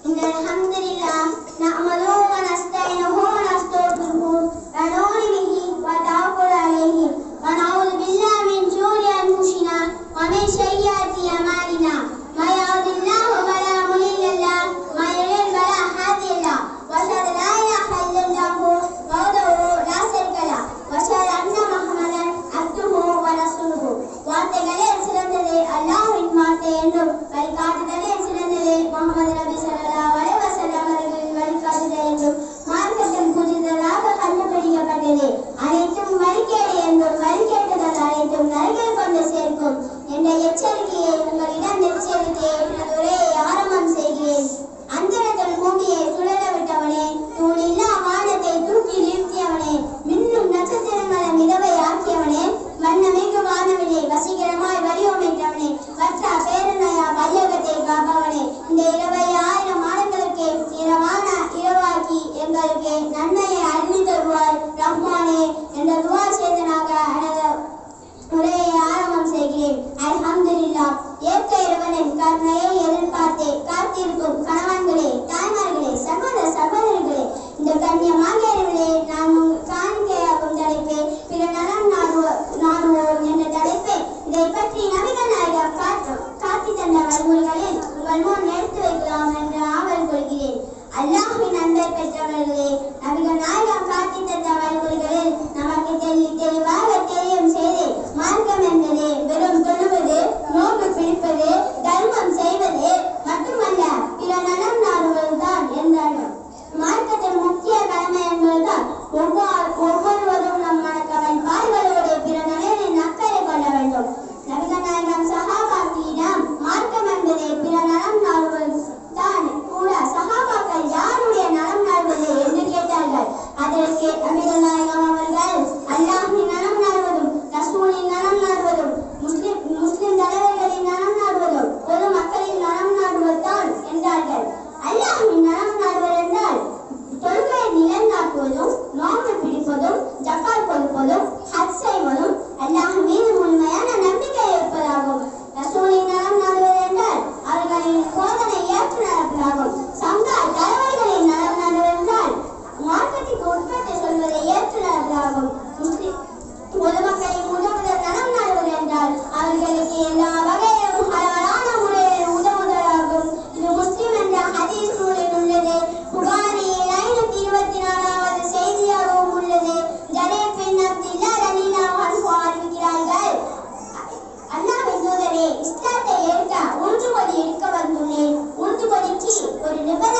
إن الحمد لله نحمده ونستعينه ونستغفره ونؤمن به ونتوكل عليه ونعوذ بالله من شرور أنفسنا ومن سيئات أعمالنا من يهده الله فلا مضل له ومن يضلل فلا هادي له وأشهد أن لا إله إلا الله وحده لا شريك له وأشهد أن محمدا عبده ورسوله வார்த்தைகளே சிறந்தது அல்லாஹ்வின் வார்த்தை என்றும் வழிகாட்டுதலே சிறந்தது முஹம்மது நபி ஸல்லல்லாஹு அலைஹி வஸல்லம் அவர்களின் வழிகாட்டுதல் என்றும் மார்க்கத்தின் புதிதாக கண்டுபிடிக்கப்பட்டது அனைத்தும் வழிகேடு என்றும் வழிகேட்டுதல் அனைத்தும் நரகில் கொண்டு சேர்க்கும் என்ற எச்சரிக்கையை உங்களிடம் எச்சரித்தே எனது உரையை ஆரம்பம் செய்கிறேன். அந்தரத்தில் பூமியை சுழல விட்டவனே, தூணில்லா வானத்தை தூக்கி நிறுத்தியவனே, மின்னும் நட்சத்திரங்களை மிதவை ஆக்கியவனே, வண்ணமிகு வானவிலே வசீகரமாய் வடிவமைத்தவனே, வற்றா பேரனையா வையகத்தை காப்பவனே, இந்த 20,000 மாதங்களுக்கு இரவான இரவாக்கி எங்களுக்கு நன்மையை அருளி தருவாய் ரஹ்மானே என்ற துவா செய்தனாக எனது உரையை ஆரம்பம் செய்கிறேன். அல்ஹம்துலில்லாஹ். ஏற்க இறைவனின் கருணையை எதிர்பார்த்தே காத்திருக்கும் கணவன்களே, தாய்மார்களே, சகோதர சகோதரிகளே, இந்த கண்ணியமாக இரவிலே நான் காணிக்கையாகும் தலைப்பே பிற நலம் நாடுவோம் என்ற தலைப்பே. இதை பற்றி நபிகள் நாயகம் காட்டி தந்த வழிமுறைகளில் உங்கள் முன் எடுத்து வைக்கலாம் என்று ஆவல் கொள்கிறேன். அல்லாஹ்வின் அன்பை பெற்றவர்களே, நபிகள் நாயகம் காட்டி தந்த வழிமுறைகளில் நமக்கு தெளிவாக தெரியும் செய்து மார்க்கம் என்பது வெறும் தொழுவது, நோன்பு பிடிப்பது, தர்மம் செய்வது மட்டுமல்ல, பிற நலம் நாடுவதுதான் என்றார்கள். மார்க்கத்தின் முக்கிய கடமை என்பதுதான் ஒவ்வொருவரும் நம் மனக்கவன் பாய்களோடு பிற நலனின் அக்கறை கொள்ள வேண்டும். நபிகள் நாயகம் சஹாபாக்களிடம் மார்க்கம் என்பது பிற நலம் நாடுவது தான் கூட சஹாபாக்கள் யாருடைய நலம் நாடுவது என்று கேட்டார்கள். அதற்கு நபிகள் நாயகம் அவர்கள் அல்லாஹ்வின் நலம் நாடுவதும், ரசூலின் நலம் நாடுவதும், முஸ்லிம் தலைவர்களின் நலம் நாடுவதும், பொது மக்களின் நலம் நாடுவதுதான் என்றார்கள். அல்லாஹ்வின் நலம் நாடுவது என்றால் தொழுகையை நிலைநாட்டுவதும், நோன்பு பிடிப்பதும், ஜக்காத் கொடுப்பதும், ஹஜ் செய்வதும், அல்லாஹ் மீது முழுமையான நம்பிக்கை இருப்பதாகும். ரசூலின் நலம் நாடுவது என்றால் அவர்களின் போதனை ஏற்று நடப்பதாகும். சங்க தலைவர்களின் நலம் நாடுவது என்றால் மார்க்கத்திற்கு உட்பட்டு சொல்வதை ஏற்று நடப்பதாகும். பொதுமக்களின் உதவுதல் நலம் நாடுவது என்றால் அவர்களுக்கு எல்லா வகையிலும் ஹலாலான முறையில் உதவுதலாகும். இது முஸ்லிம் என்ற ஹதீஸ் நூலில் உள்ளது. புகாரியில் 524வது செய்தியாகவும் உள்ளது. ஜரீர் பின் அப்துல்லாஹ் ரலியல்லாஹு அன்ஹு அறிவிக்கிறார்கள், அல்லாஹ்வின் தூதரே, இஸ்லாத்தை ஏற்க உறுதிமொழி எடுக்க வந்துள்ளேன். உறுதிமொழிக்கு ஒரு நிபந்தனை